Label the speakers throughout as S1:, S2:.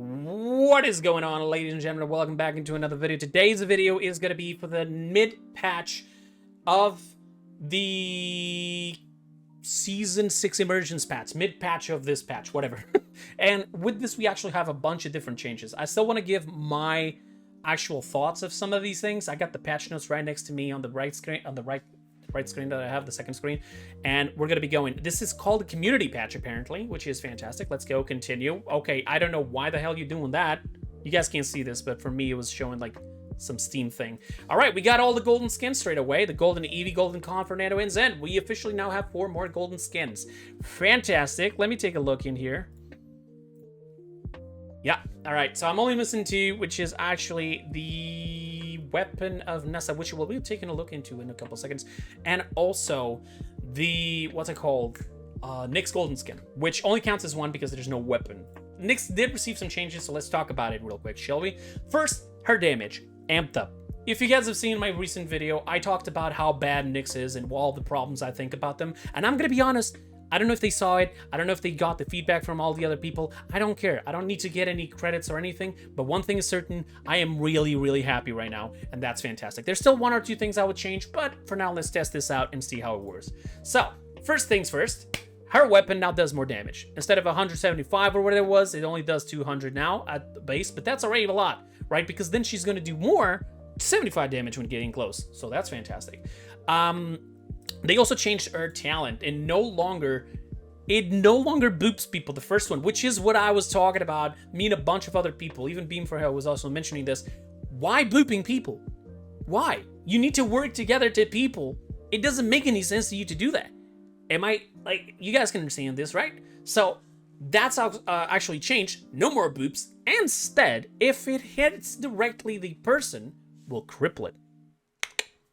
S1: What is going on, ladies and gentlemen? Welcome back into another video. Today's video is going to be for the mid-patch of the Season 6 Emergence patch. Mid-patch of this patch, whatever. And with this, we actually have a bunch of different changes. I still want to give my actual thoughts of some of these things. I got the patch notes right next to me on the right screen, on the right screen that I have, the second screen, and we're gonna be going. This is called a community patch apparently, which is fantastic. Let's go continue. Okay, I don't know why the hell you're doing that. You guys can't see this, but for me it was showing like some Steam thing. All right, we got all the golden skins straight away. The golden Eevee, golden Con, Fernando, and Zen. We officially now have 4 more golden skins. Fantastic. Let me take a look in here. Yeah, all right, so I'm only missing 2, which is actually the Weapon of Nessa, which we'll be taking a look into in a couple seconds, and also the, what's it called, Nyx's golden skin, which only counts as 1 because there's no weapon. Nyx did receive some changes, so let's talk about it real quick, shall we? First, her damage, amped up. If you guys have seen my recent video, I talked about how bad Nyx is and all the problems I think about them, and I'm gonna be honest, I don't know if they saw it. I don't know if they got the feedback from all the other people. I don't care. I don't need to get any credits or anything. But one thing is certain, I am really, really happy right now. And that's fantastic. There's still 1 or 2 things I would change. But for now, let's test this out and see how it works. So, first things first. Her weapon now does more damage. Instead of 175 or whatever it was, it only does 200 now at the base. But that's already a lot, right? Because then she's going to do more 75 damage when getting close. So that's fantastic. They also changed her talent, and it no longer boops people, the first one, which is what I was talking about. Me and a bunch of other people, even Beam for Hell was also mentioning this. Why booping people? Why? You need to work together to people. It doesn't make any sense to you to do that. Am I, like, you guys can understand this, right? So that's how actually changed. No more boops. Instead, if it hits directly the person, we'll cripple it.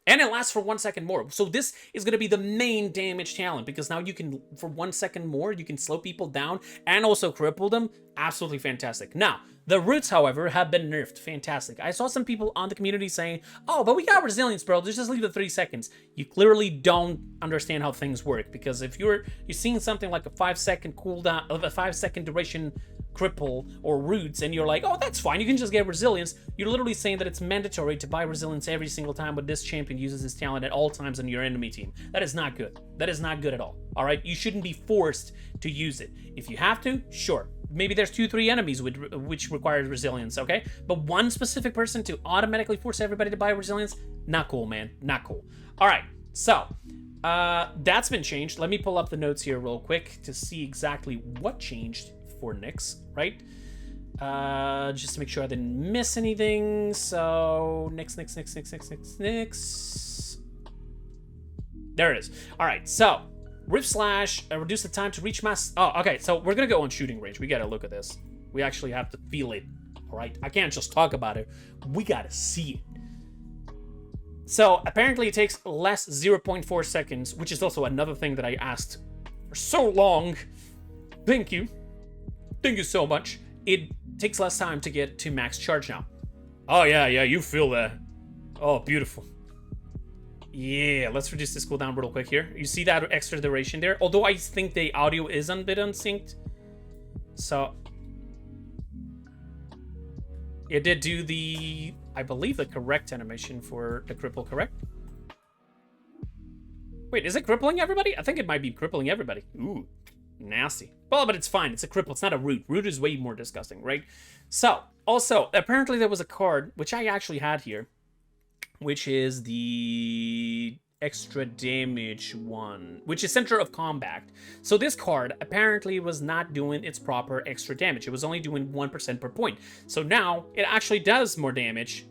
S1: And it lasts for 1 second more. So this is going to be the main damage talent, because now you can, for 1 second more, you can slow people down and also cripple them. Absolutely fantastic. Now, the roots, however, have been nerfed. Fantastic. I saw some people on the community saying, oh, but we got resilience, bro. Just leave the 3 seconds. You clearly don't understand how things work, because if you're seeing something like a 5-second cooldown, of a 5-second duration cripple or roots, and you're like, oh, that's fine, you can just get resilience, you're literally saying that it's mandatory to buy resilience every single time when this champion uses his talent at all times on your enemy team. That is not good. That is not good at all. All right, you shouldn't be forced to use it. If you have to, sure, maybe there's 2-3 enemies which require resilience, okay? But one specific person to automatically force everybody to buy resilience, not cool, man, not cool. All right, so that's been changed. Let me pull up the notes here real quick to see exactly what changed for Nyx, right? Just to make sure I didn't miss anything. So Nyx. There it is. All right, so Rift Slash, reduce the time to reach mass. Oh, okay, so we're gonna go on shooting range. We gotta look at this. We actually have to feel it, all right? I can't just talk about it. We gotta see it. So apparently it takes less 0.4 seconds, which is also another thing that I asked for so long. Thank you. Thank you so much. It takes less time to get to max charge now. Oh, yeah, you feel that. Oh, beautiful. Yeah, let's reduce this cooldown real quick here. You see that extra duration there? Although I think the audio is a bit unsynced. So it did do the, I believe, the correct animation for the cripple, correct? Wait, is it crippling everybody? I think it might be crippling everybody. Ooh. Nasty. Well, but it's fine. It's a cripple. It's not a root. Root is way more disgusting, right? So, also, apparently there was a card, which I actually had here, which is the extra damage one, which is Center of Combat. So this card apparently was not doing its proper extra damage. It was only doing 1% per point. So now it actually does more damage.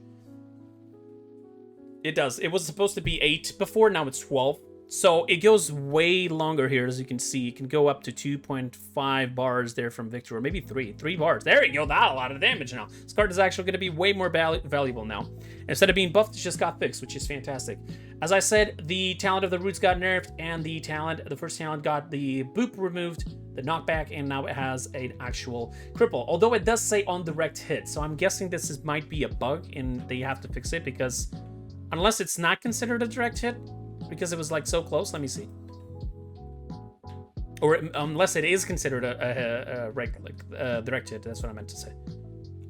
S1: It does. It was supposed to be 8 before. Now it's 12. So it goes way longer here, as you can see. It can go up to 2.5 bars there from Victor, or maybe 3 bars. There you go, that's a lot of damage now. This card is actually going to be way more valuable now. Instead of being buffed, it just got fixed, which is fantastic. As I said, the talent of the roots got nerfed, and the first talent got the boop removed, the knockback, and now it has an actual cripple. Although it does say on direct hit, so I'm guessing this might be a bug, and they have to fix it, because unless it's not considered a direct hit, because it was like so close. Let me see. Or unless it is considered a regular, direct hit. That's what I meant to say.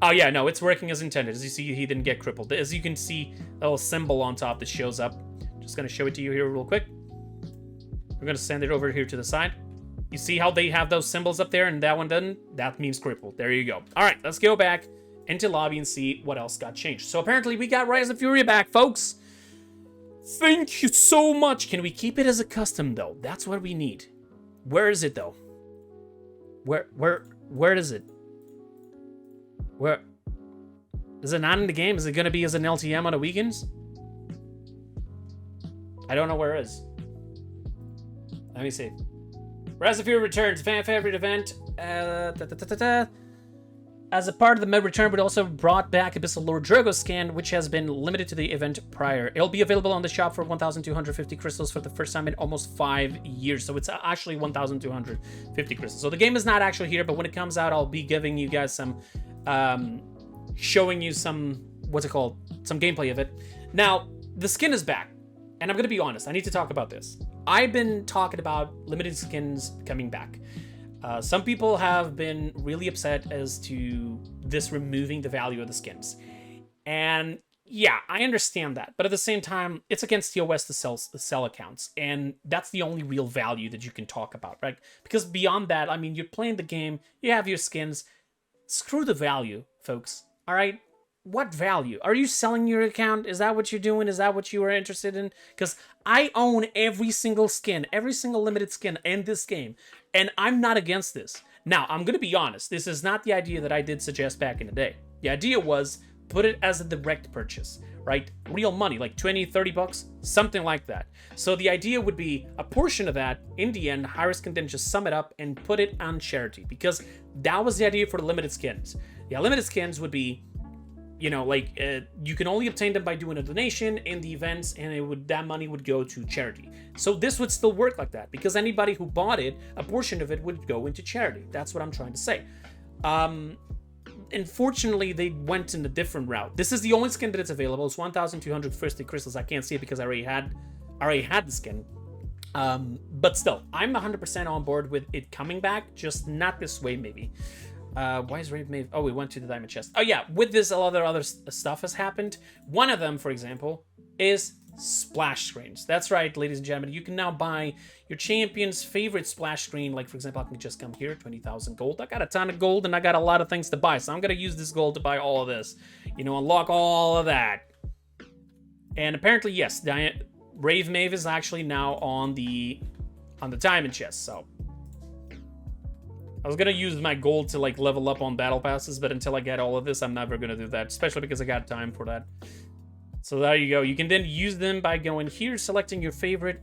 S1: Oh yeah, no, it's working as intended. As you see, he didn't get crippled. As you can see, a little symbol on top that shows up. Just gonna show it to you here real quick. We're gonna send it over here to the side. You see how they have those symbols up there and that one doesn't? That means crippled. There you go. All right, let's go back into lobby and see what else got changed. So apparently we got Rise of Fury back, folks. Thank you so much. Can we keep it as a custom though? That's what we need. Where is it though? Where is it? Where is it? Not in the game? Is it gonna be as an LTM on the weekends? I don't know where it is. Let me see. Rise of Fury returns, fan favorite event. As a part of the mid return, but also brought back Abyssal Lord Drogo skin, which has been limited to the event prior. It'll be available on the shop for 1,250 crystals for the first time in almost 5 years. So it's actually 1,250 crystals. So the game is not actually here, but when it comes out, I'll be giving you guys some, showing you some, what's it called? Some gameplay of it. Now, the skin is back. And I'm going to be honest, I need to talk about this. I've been talking about limited skins coming back. Some people have been really upset as to this removing the value of the skins. And yeah, I understand that. But at the same time, it's against TOS to sell accounts. And that's the only real value that you can talk about, right? Because beyond that, I mean, you're playing the game, you have your skins. Screw the value, folks. All right? What value? Are you selling your account? Is that what you're doing? Is that what you are interested in? Because I own every single skin, every single limited skin in this game, and I'm not against this. Now, I'm going to be honest. This is not the idea that I did suggest back in the day. The idea was put it as a direct purchase, right? Real money, like 20, 30 bucks, something like that. So the idea would be a portion of that, in the end, Hi-Risk can then just sum it up and put it on charity, because that was the idea for the limited skins. The limited skins would be, you know, like you can only obtain them by doing a donation in the events, and that money would go to charity. So this would still work like that, because anybody who bought it, a portion of it would go into charity. That's what I'm trying to say. Unfortunately, they went in a different route. This is the only skin that it's available. It's 1,250 crystals. I can't see it because I already had the skin. But still, I'm 100% on board with it coming back, just not this way, maybe. Why is Rave Mave? Oh, we went to the diamond chest. Oh yeah, with this, a lot of other stuff has happened. One of them, for example, is splash screens. That's right, ladies and gentlemen. You can now buy your champion's favorite splash screen. Like, for example, I can just come here, 20,000 gold. I got a ton of gold, and I got a lot of things to buy. So I'm going to use this gold to buy all of this. You know, unlock all of that. And apparently, yes, Rave Mave is actually now on the diamond chest, so I was gonna use my gold to like level up on battle passes, but until I get all of this, I'm never gonna do that, especially because I got time for that. So there you go. You can then use them by going here, selecting your favorite,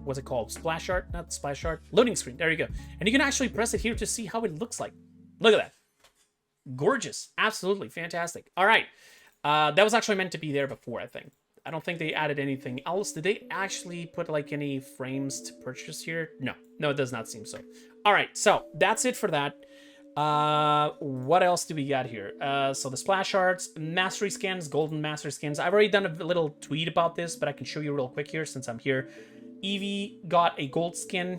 S1: what's it called? Splash art? Not splash art. Loading screen. There you go. And you can actually press it here to see how it looks like. Look at that. Gorgeous. Absolutely fantastic. All right. That was actually meant to be there before, I think. I don't think they added anything else. Did they actually put like any frames to purchase here? No, it does not seem so. All right, so that's it for that. What else do we got here? So the splash arts, mastery skins, golden mastery skins. I've already done a little tweet about this, but I can show you real quick here since I'm here. Evie got a gold skin.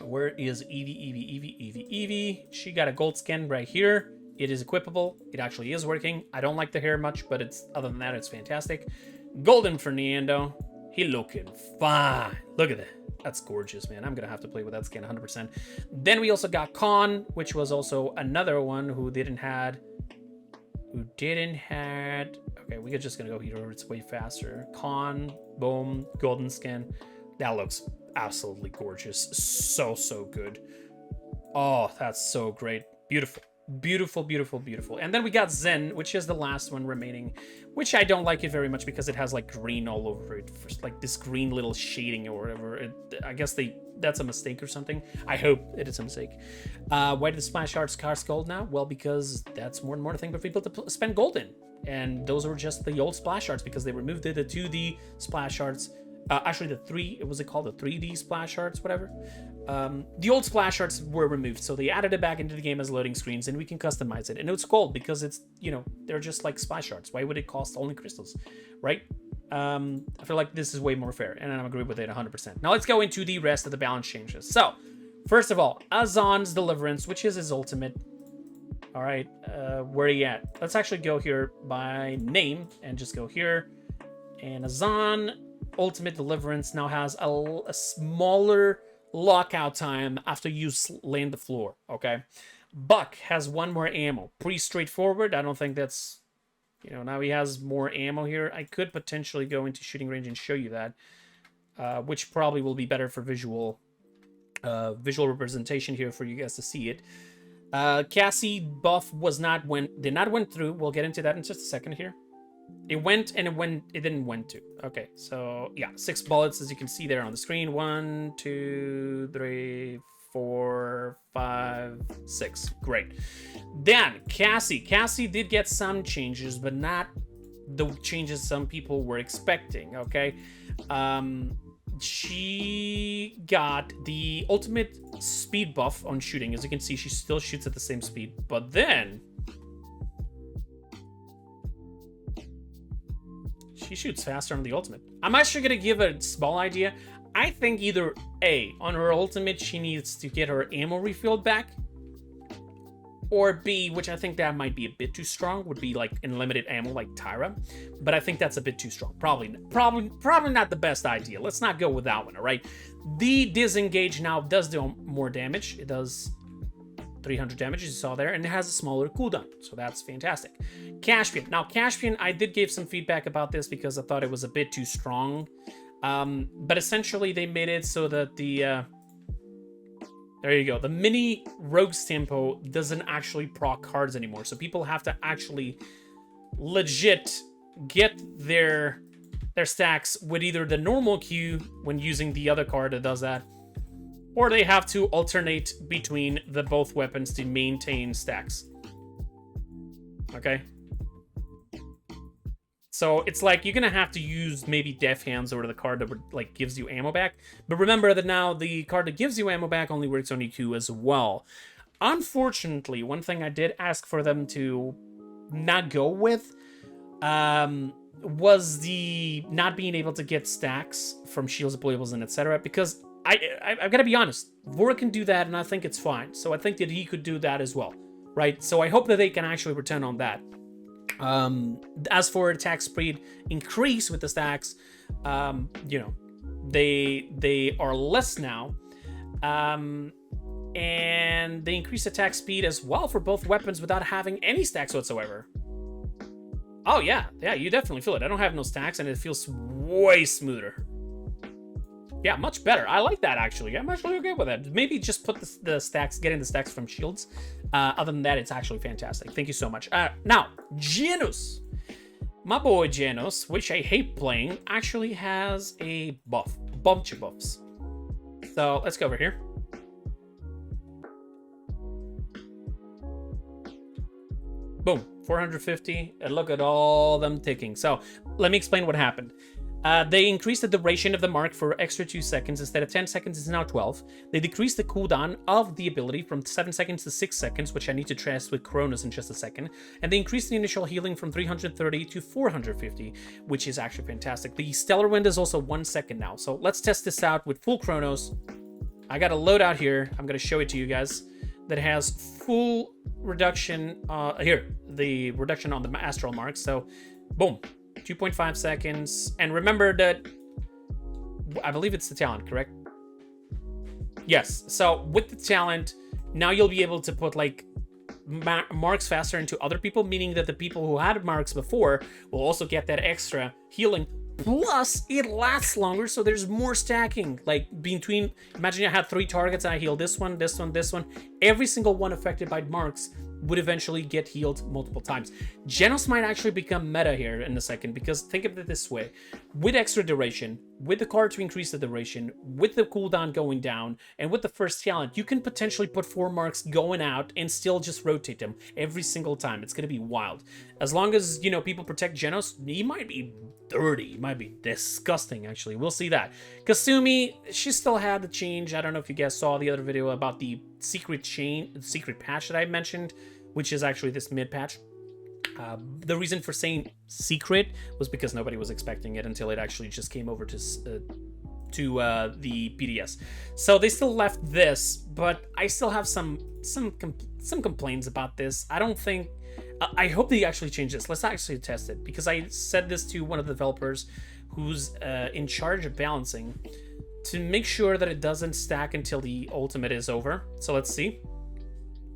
S1: Where is Evie? She got a gold skin right here. It is equipable. It actually is working. I don't like the hair much, but it's other than that, it's fantastic. Golden Fernando. He looking fine. Look at that. That's gorgeous, man. I'm going to have to play with that skin 100%. Then we also got Khan, which was also another one who didn't had... Okay, we're just going to go here. It's way faster. Khan, boom, golden skin. That looks absolutely gorgeous. So good. Oh, that's so great. Beautiful. Beautiful. And then we got Zen, which is the last one remaining, which I don't like it very much because it has like green all over it, like this green little shading or whatever. I guess that's a mistake or something. I hope it is a mistake. Why did the splash arts cost gold now? Well, because that's more and more the thing for people to spend gold in, and those were just the old splash arts because they removed the 2D splash arts. Actually, was it called the 3D splash arts, whatever? The old splash arts were removed, so they added it back into the game as loading screens, and we can customize it. And it's gold because it's, you know, they're just like splash arts. Why would it cost only crystals, right? I feel like this is way more fair, and I'm agree with it 100%. Now let's go into the rest of the balance changes. So, first of all, Azan's Deliverance, which is his ultimate. All right, where are you at? Let's actually go here by name and just go here. And Azan Ultimate Deliverance now has a smaller lockout time after you land the floor, okay? Buck has 1 more ammo. Pretty straightforward. I don't think that's, you know, now he has more ammo here. I could potentially go into shooting range and show you that, which probably will be better for visual representation here for you guys to see it. Cassie buff did not went through. We'll get into that in just a second here. It went and it didn't went to. Okay, so yeah, 6 bullets as you can see there on the screen. 1, 2, 3, 4, 5, 6. Great. Then Cassie did get some changes, but not the changes some people were expecting. Okay, she got the ultimate speed buff on shooting. As you can see, she still shoots at the same speed, but then she shoots faster on the ultimate. I'm actually gonna give a small idea. I think either A, on her ultimate, she needs to get her ammo refilled back, or B, which I think that might be a bit too strong, would be like unlimited ammo like Tyra. But I think that's a bit too strong. Probably not the best idea. Let's not go with that one, all right? The disengage now does do more damage. It does 300 damage, as you saw there, and it has a smaller cooldown, so that's fantastic. Caspian. Now, Caspian, I did give some feedback about this because I thought it was a bit too strong. But essentially, they made it so that the... there you go. The mini Rogue's Tempo doesn't actually proc cards anymore, so people have to actually legit get their stacks with either the normal queue when using the other card that does that, or they have to alternate between the both weapons to maintain stacks. Okay? So it's like you're gonna have to use maybe Death Hands or the card that like gives you ammo back. But remember that now the card that gives you ammo back only works on EQ as well. Unfortunately, one thing I did ask for them to not go with was the not being able to get stacks from shields, deployables, and etc. Because I've got to be honest, Vora can do that, and I think it's fine. So I think that he could do that as well, right? So I hope that they can actually return on that. As for attack speed increase with the stacks, you know, they are less now, and they increase attack speed as well for both weapons without having any stacks whatsoever. Oh yeah, you definitely feel it. I don't have no stacks, and it feels way smoother. Yeah, much better. I like that, actually. I'm actually okay with that. Maybe just put the stacks, getting the stacks from shields. Other than that, it's actually fantastic. Thank you so much. Now, Jenos. My boy Jenos, which I hate playing, actually has a buff. Bunch of buffs. So, let's go over here. Boom. 450. And look at all them ticking. So, let me explain what happened. They increased the duration of the mark for extra 2 seconds. Instead of 10 seconds, it's now 12. They decreased the cooldown of the ability from 7 seconds to 6 seconds, which I need to test with Kronos in just a second. And they increased the initial healing from 330 to 450, which is actually fantastic. The Stellar Wind is also 1 second now. So let's test this out with full Kronos. I got a loadout here. I'm going to show it to you guys. That has full reduction. Here, the reduction on the astral marks. So, boom. 2.5 seconds. And remember that I believe it's the talent, correct? Yes. So with the talent, now you'll be able to put like marks faster into other people, meaning that the people who had marks before will also get that extra healing. Plus, it lasts longer, so there's more stacking. Like between, imagine I had 3 targets, I heal this one, this one, this one. Every single one affected by marks would eventually get healed multiple times. Jenos might actually become meta here in a second, because think of it this way. With extra duration, with the card to increase the duration, with the cooldown going down, and with the first talent, you can potentially put 4 marks going out and still just rotate them every single time. It's going to be wild. As long as, you know, people protect Jenos, he might be dirty. He might be disgusting, actually. We'll see that. Kasumi, she still had the change. I don't know if you guys saw the other video about the secret patch that I mentioned, which is actually this mid patch. The reason for saying secret was because nobody was expecting it until it actually just came over to the PDS. So they still left this, but I still have some some complaints about this. I don't think... I hope they actually change this. Let's actually test it, because I said this to one of the developers who's in charge of balancing to make sure that it doesn't stack until the ultimate is over. So let's see.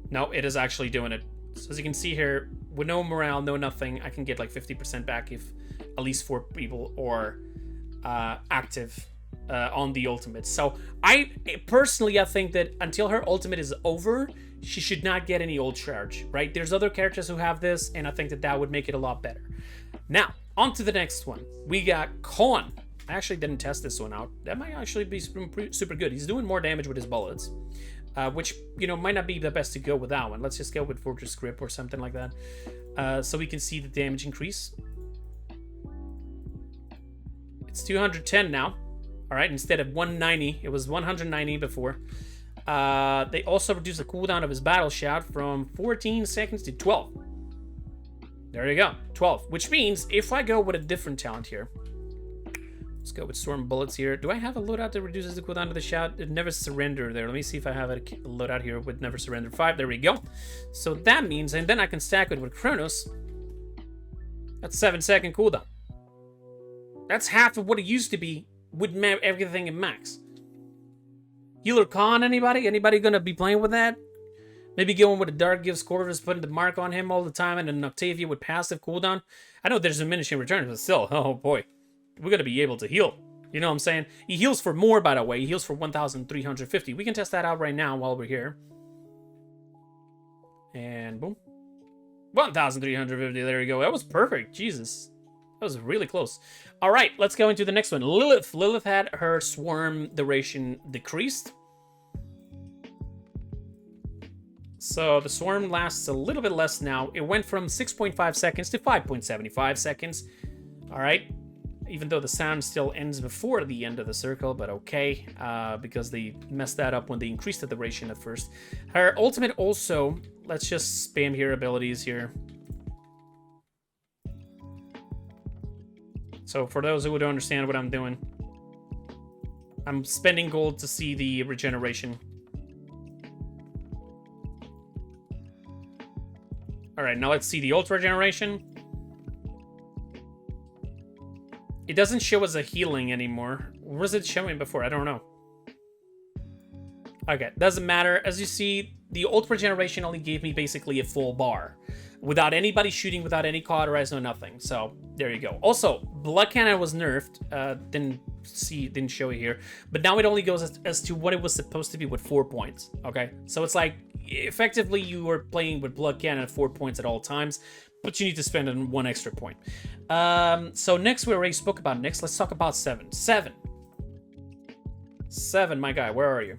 S1: No, it is actually doing it. So as you can see here, with no morale, no nothing, I can get like 50% back if at least 4 people are active on the ultimate. So I think that until her ultimate is over, she should not get any ult charge, right? There's other characters who have this, and I think that that would make it a lot better. Now, on to the next one. We got Con. I actually didn't test this one out. That might actually be super good. He's doing more damage with his bullets, which, you know, might not be the best to go with that one. Let's just go with Fortress Grip or something like that, so we can see the damage increase. It's 210 now. All right, instead of 190, it was 190 before. They also reduced the cooldown of his battle shout from 14 seconds to 12. There you go, 12. Which means if I go with a different talent here, let's go with Storm Bullets here. Do I have a loadout that reduces the cooldown of the shout? It Never Surrender there. Let me see if I have a loadout here with Never Surrender 5. There we go. So that means, and then I can stack it with Kronos. That's 7-second cooldown. That's half of what it used to be with everything in max. Healer Con, anybody? Anybody gonna be playing with that? Maybe going with a Dark Gives Corvus, putting the mark on him all the time, and an Octavia with passive cooldown. I know there's diminishing returns, but still, oh boy. We're gonna be able to heal. You know what I'm saying? He heals for more, by the way. He heals for 1,350. We can test that out right now while we're here. And boom. 1,350, there you go. That was perfect, Jesus. That was really close. All right, let's go into the next one. Lilith. Lilith had her swarm duration decreased. So the swarm lasts a little bit less now. It went from 6.5 seconds to 5.75 seconds. All right. Even though the sound still ends before the end of the circle, but okay, because they messed that up when they increased the duration at first. Her ultimate also, let's just spam here abilities here. So for those who don't understand what I'm doing, I'm spending gold to see the regeneration. All right, now let's see the ult regeneration. It doesn't show as a healing anymore. What was it showing before? I don't know. Okay, doesn't matter. As you see, the ult regeneration only gave me basically a full bar. Without anybody shooting, without any cauterize, no nothing. So, there you go. Also, Blood Cannon was nerfed. Didn't show it here. But now it only goes as to what it was supposed to be with 4 points. Okay? So it's like, effectively, you are playing with Blood Cannon at 4 points at all times. But you need to spend on 1 extra point. So next, we already spoke about next. Let's talk about 7. 7, my guy, where are you?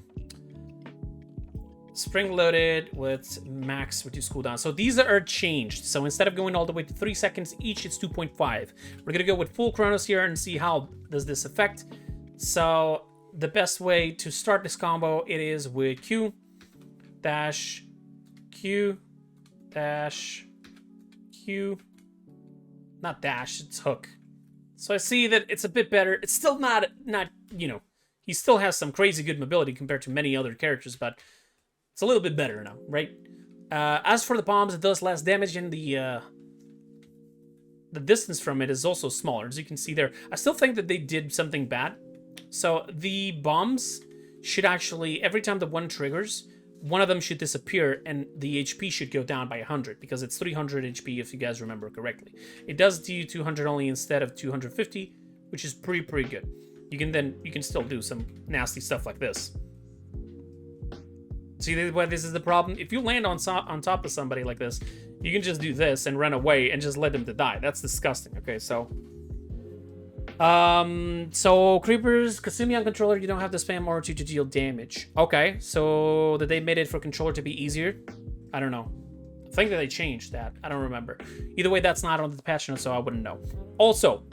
S1: Spring loaded with max reduced cooldown. So these are changed. So instead of going all the way to 3 seconds each, it's 2.5. We're gonna go with full Chronos here and see how does this affect. So the best way to start this combo, it is with Q dash Q dash Q, not dash, it's hook. So I see that it's a bit better. It's still not, you know, he still has some crazy good mobility compared to many other characters, but it's a little bit better now, right? As for the bombs, it does less damage, and the distance from it is also smaller, as you can see there. I still think that they did something bad. So the bombs should actually, every time the one triggers, one of them should disappear, and the HP should go down by 100, because it's 300 HP if you guys remember correctly. It does do 200 only instead of 250, which is pretty good. You can still do some nasty stuff like this. See why this is the problem? If you land on top of somebody like this, you can just do this and run away and just let them to die. That's disgusting. Okay, so Kreepers, Kasumi on controller, you don't have to spam R2 to deal damage. Okay, so did they made it for controller to be easier? I don't know. I think that they changed that. I don't remember. Either way, that's not on the patch notes, so I wouldn't know. Also,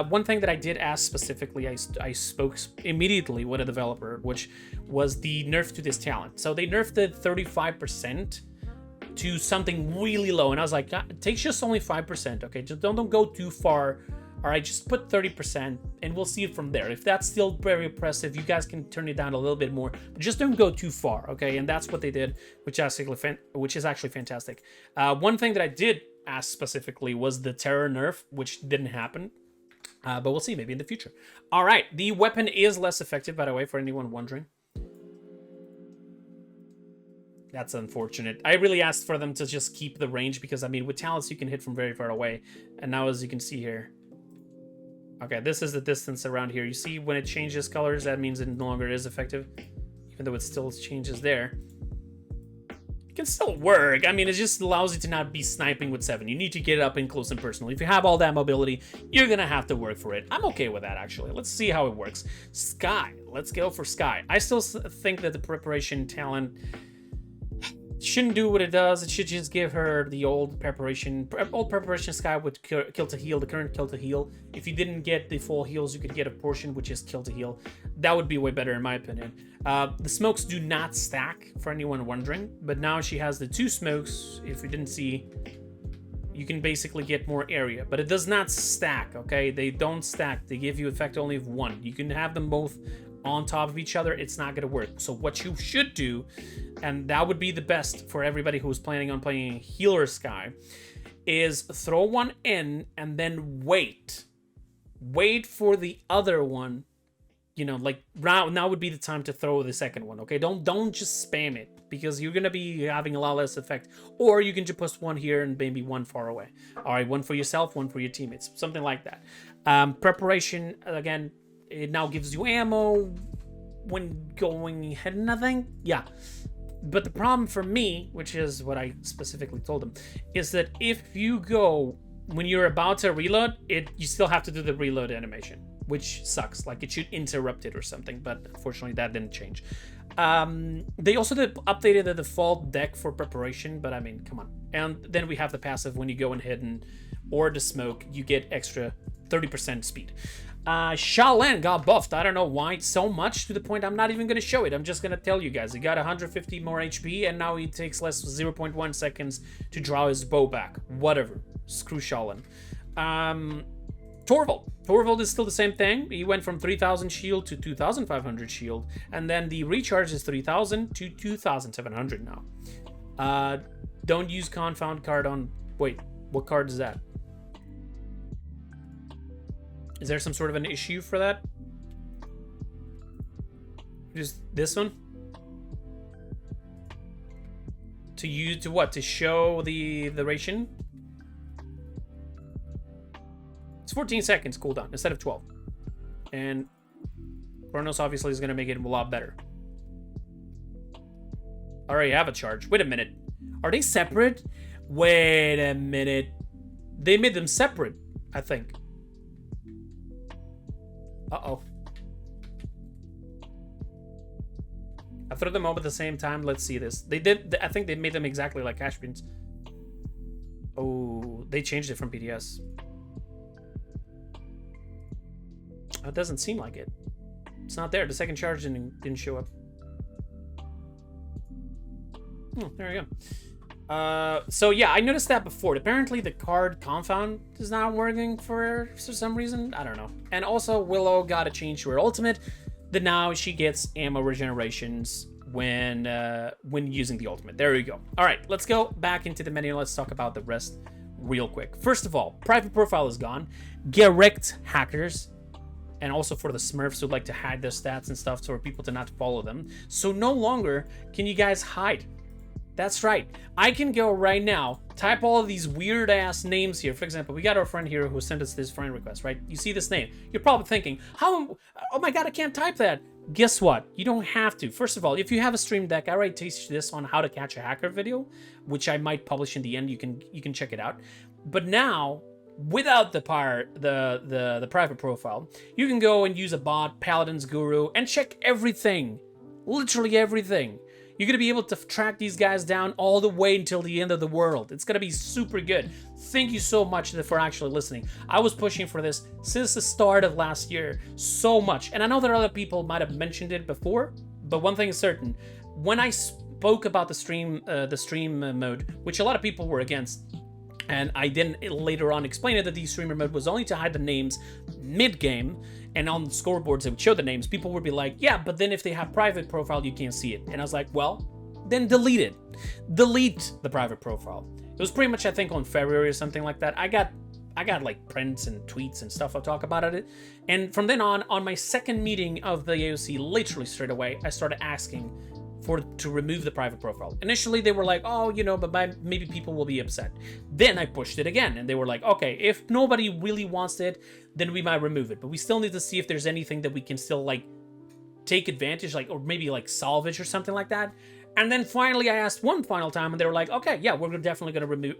S1: one thing that I did ask specifically, I spoke immediately with a developer, which was the nerf to this talent. So they nerfed it 35% to something really low, and I was like, it takes just only 5%, okay? Just don't go too far All right, just put 30% and we'll see it from there. If that's still very oppressive, you guys can turn it down a little bit more, but just don't go too far, okay? And that's what they did, which is actually fantastic. One thing that I did ask specifically was the terror nerf, which didn't happen. But we'll see, maybe in the future. All right, the weapon is less effective, by the way, for anyone wondering. That's unfortunate. I really asked for them to just keep the range because, I mean, with talents, you can hit from very far away. And now, as you can see here... Okay, this is the distance around here. You see when it changes colors, that means it no longer is effective. Even though it still changes there. It can still work. I mean, it just allows you to not be sniping with 7. You need to get up in close and personal. If you have all that mobility, you're going to have to work for it. I'm okay with that, actually. Let's see how it works. Skye. Let's go for Skye. I still think that the preparation talent... shouldn't do what it does. It should just give her the old preparation Skye with kill to heal, the current kill to heal. If you didn't get the full heals, you could get a portion which is kill to heal. That would be way better in my opinion. The smokes do not stack, for anyone wondering, but now she has the 2 smokes. If you didn't see, you can basically get more area, but it does not stack, okay? They don't stack. They give you effect only of 1. You can have them both on top of each other. It's not going to work. So what you should do, and that would be the best for everybody who's planning on playing healer Skye, is throw one in and then wait for the other one. You know, like now would be the time to throw the second one. Okay, don't just spam it, because you're gonna be having a lot less effect. Or you can just put one here and maybe one far away. All right, one for yourself, one for your teammates, something like that. Preparation, again, it now gives you ammo when going ahead and nothing. Yeah. But the problem for me, which is what I specifically told him, is that if you go, when you're about to reload, you still have to do the reload animation, which sucks. Like, it should interrupt it or something, but unfortunately that didn't change. They also updated the default deck for preparation, but I mean, come on. And then we have the passive when you go and hidden or the smoke, you get extra 30% speed. Shaolin got buffed. I don't know why so much, to the point I'm not even going to show it. I'm just going to tell you guys. He got 150 more HP, and now he takes less 0.1 seconds to draw his bow back. Whatever. Screw Shaolin. Torvald is still the same thing. He went from 3,000 shield to 2,500 shield, and then the recharge is 3,000 to 2,700 now. Don't use confound card on... Wait, what card is that? Is there some sort of an issue for that? Just this one? To what? To show the ration? It's 14 seconds cooldown instead of 12. And Chronos obviously is going to make it a lot better. I already have a charge. Wait a minute. Are they separate? Wait a minute. They made them separate, I think. Uh-oh. I threw them all at the same time. Let's see this. They did. I think they made them exactly like Caspians. Oh, they changed it from PDS. Oh, it doesn't seem like it. It's not there. The second charge didn't show up. There we go. So yeah, I noticed that before. Apparently the card confound is not working for some reason. I don't know. And also Willow got a change to her ultimate, that now she gets ammo regenerations when using the ultimate. There we go. All right, let's go back into the menu. Let's talk about the rest real quick. First of all, private profile is gone. Get wrecked, hackers. And also for the Smurfs who like to hide their stats and stuff, so for people to not follow them. So no longer can you guys hide. That's right. I can go right now, type all of these weird ass names here. For example, we got our friend here who sent us this friend request, right? You see this name. You're probably thinking, oh my God, I can't type that. Guess what? You don't have to. First of all, if you have a stream deck, I already teach this on how to catch a hacker video, which I might publish in the end. You can check it out. But now, without the private profile, you can go and use a bot, Paladins Guru, and check everything. Literally everything. You're going to be able to track these guys down all the way until the end of the world. It's going to be super good. Thank you so much for actually listening. I was pushing for this since the start of last year so much. And I know that other people might have mentioned it before, but one thing is certain. When I spoke about the stream mode, which a lot of people were against, And I didn't later on explain it that the streamer mode was only to hide the names mid-game, and on the scoreboards it would show the names. People would be like, yeah, but then if they have private profile, you can't see it. And I was like, well, then delete it. Delete the private profile. It was pretty much, I think, on February or something like that. I got like prints and tweets and stuff I'll talk about it. And from then on my second meeting of the AOC, literally straight away, I started asking to remove the private profile. Initially, they were like, oh, you know, but maybe people will be upset. Then I pushed it again, and they were like, okay, if nobody really wants it, then we might remove it. But we still need to see if there's anything that we can still, like, take advantage, like, or maybe, like, salvage or something like that. And then finally, I asked one final time, and they were like, okay, yeah, we're definitely going to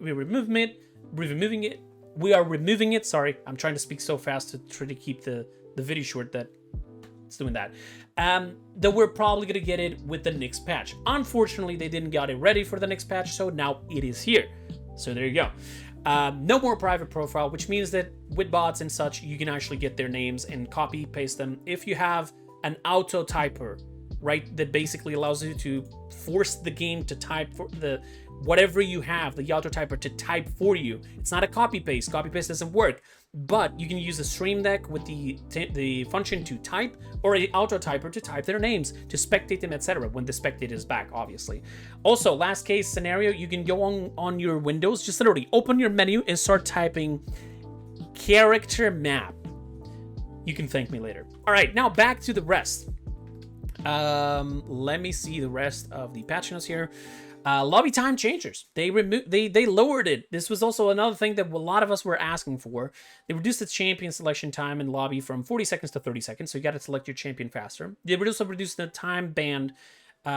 S1: removing it. We are removing it. Sorry, I'm trying to speak so fast to try to keep the video short that it's doing that. That we're probably going to get it with the next patch. Unfortunately, they didn't get it ready for the next patch, so now it is here. So there you go. No more private profile, which means that with bots and such, you can actually get their names and copy paste them. If you have an auto typer, right, that basically allows you to force the game to type for the whatever you have, the auto typer to type for you. It's not a copy paste. Copy paste doesn't work. But you can use a stream deck with the function to type, or an auto typer to type their names, to spectate them, etc. when the spectate is back, obviously. Also, last case scenario, you can go on your Windows, just literally open your menu and start typing character map. You can thank me later. All right, now back to the rest. Let me see the rest of the patch notes here. Lobby time changers. They lowered it. This was also another thing that a lot of us were asking for. They reduced the champion selection time in lobby from 40 seconds to 30 seconds, so you got to select your champion faster. They also reduced the time banned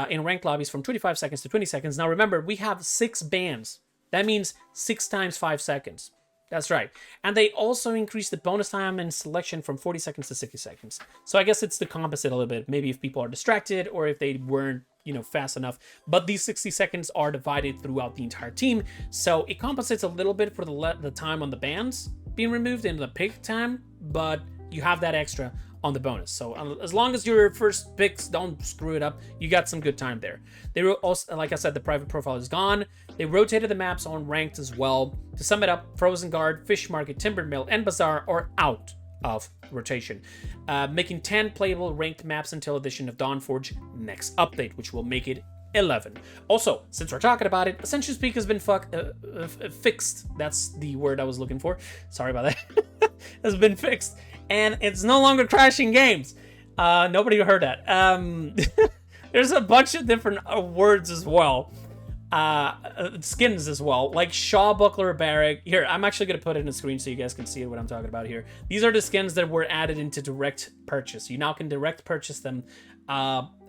S1: in ranked lobbies from 25 seconds to 20 seconds. Now remember, we have 6 bans. That means 6 times 5 seconds. That's right. And they also increased the bonus time and selection from 40 seconds to 60 seconds. So I guess it's to compensate a little bit. Maybe if people are distracted or if they weren't, you know, fast enough. But these 60 seconds are divided throughout the entire team. So it compensates a little bit for the time on the bans being removed and the pick time. But you have that extra on the bonus. So as long as your first picks don't screw it up, you got some good time there. They were also, like I said, the private profile is gone. They rotated the maps on ranked as well. To sum it up, Frozen Guard, Fish Market, Timber Mill, and Bazaar are out of rotation, making 10 playable ranked maps until edition of Dawnforge next update, which will make it 11. Also, since we're talking about it, Ascension Peak has been fixed. That's the word I was looking for. Sorry about that. Has been fixed. And it's no longer crashing games. Nobody heard that. There's a bunch of different words as well. Skins as well, like Shaw Buckler Barrack. Here, I'm actually going to put it in the screen so you guys can see what I'm talking about here. These are the skins that were added into direct purchase. You now can direct purchase them.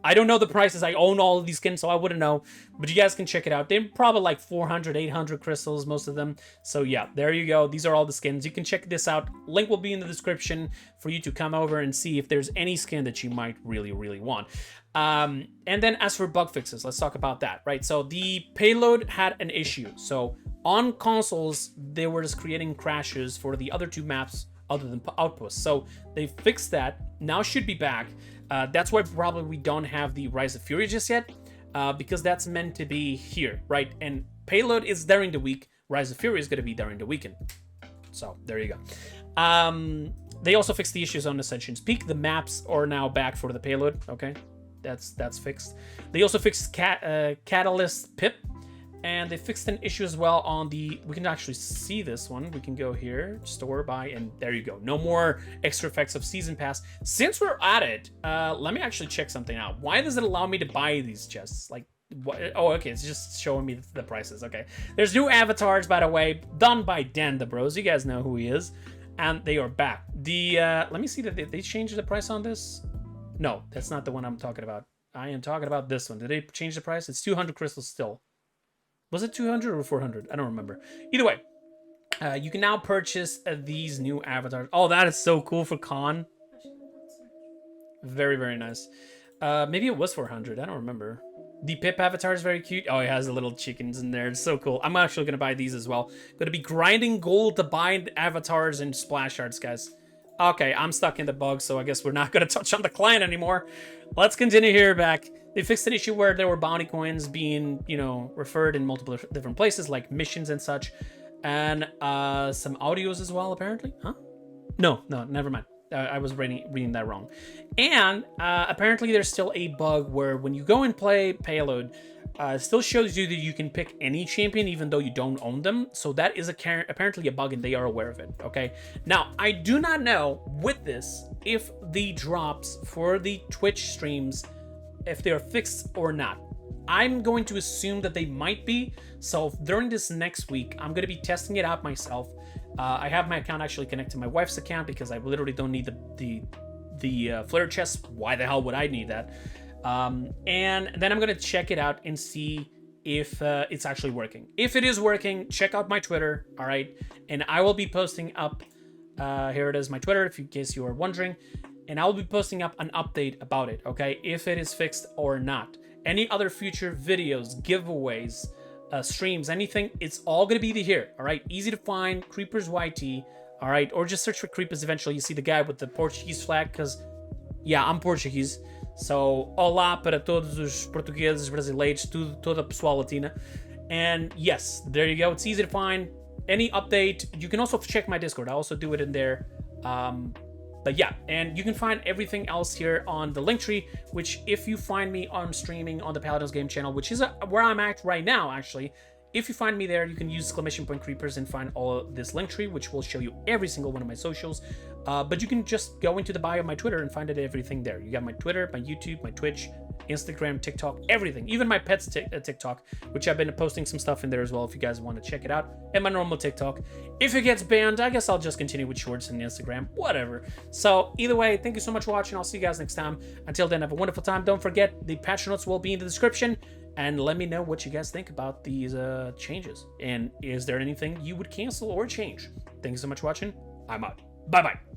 S1: I don't know the prices. I own all of these skins, so I wouldn't know. But you guys can check it out. They're probably like 400, 800 crystals, most of them. So yeah, there you go. These are all the skins. You can check this out. Link will be in the description for you to come over and see if there's any skin that you might really, really want. And then as for bug fixes, let's talk about that, right? So the payload had an issue. So on consoles, they were just creating crashes for the other 2 maps other than Outposts. So they fixed that. Now should be back. That's why probably we don't have the Rise of Fury just yet, because that's meant to be here, right? And payload is during the week. Rise of Fury is going to be during the weekend. So there you go. They also fixed the issues on Ascension's Peak. The maps are now back for the payload. Okay, that's fixed. They also fixed Catalyst Pip. And they fixed an issue as well on the... We can actually see this one. We can go here, store, buy, and there you go. No more extra effects of Season Pass. Since we're at it, let me actually check something out. Why does it allow me to buy these chests? Like, what? Oh, okay, it's just showing me the prices. Okay. There's new avatars, by the way, done by Dan the Bros. You guys know who he is. And they are back. Let me see that they changed the price on this. No, that's not the one I'm talking about. I am talking about this one. Did they change the price? It's 200 crystals still. Was it 200 or 400? I don't remember. Either way, you can now purchase these new avatars. Oh, that is so cool for Con. Very, very nice. Maybe it was 400. I don't remember. The Pip avatar is very cute. Oh, it has the little chickens in there. It's so cool. I'm actually going to buy these as well. Going to be grinding gold to bind avatars and splash arts, guys. Okay, I'm stuck in the bug, so I guess we're not going to touch on the client anymore. Let's continue here back. They fixed an issue where there were bounty coins being, you know, referred in multiple different places, like missions and such. and some audios as well, apparently. Huh? No, never mind. I was reading that wrong. And apparently there's still a bug where when you go and play Payload, it still shows you that you can pick any champion even though you don't own them. So that is apparently a bug, and they are aware of it, okay? Now, I do not know with this if the drops for the Twitch streams, if they're fixed or not. I'm going to assume that they might be. So during this next week, I'm going to be testing it out myself. I have my account actually connected to my wife's account because I literally don't need the flare chest. Why the hell would I need that? And then I'm going to check it out and see if it's actually working. If it is working, check out my Twitter, all right? And I will be posting up, here it is, my Twitter, in case you are wondering. And I will be posting up an update about it, okay? If it is fixed or not. Any other future videos, giveaways, streams, anything, it's all going to be here, all right? Easy to find, Kreepers YT, all right? Or just search for Kreepers eventually. You see the guy with the Portuguese flag, because, yeah, I'm Portuguese. So, olá para todos os portugueses, brasileiros, toda a pessoal latina. And yes, there you go. It's easy to find. Any update, you can also check my Discord. I also do it in there. But yeah, and you can find everything else here on the Linktree, which if you find me on streaming on the Paladins game channel, which is where I'm at right now, actually, if you find me there, you can use !Creepers and find all of this Linktree, which will show you every single one of my socials. But you can just go into the bio of my Twitter and find everything there. You got my Twitter, my YouTube, my Twitch, Instagram, TikTok, everything. Even my pet's TikTok, which I've been posting some stuff in there as well if you guys want to check it out. And my normal TikTok. If it gets banned, I guess I'll just continue with shorts and Instagram. Whatever. So either way, thank you so much for watching. I'll see you guys next time. Until then, have a wonderful time. Don't forget, the patch notes will be in the description. And let me know what you guys think about these changes. And is there anything you would cancel or change? Thank you so much for watching. I'm out. Bye-bye.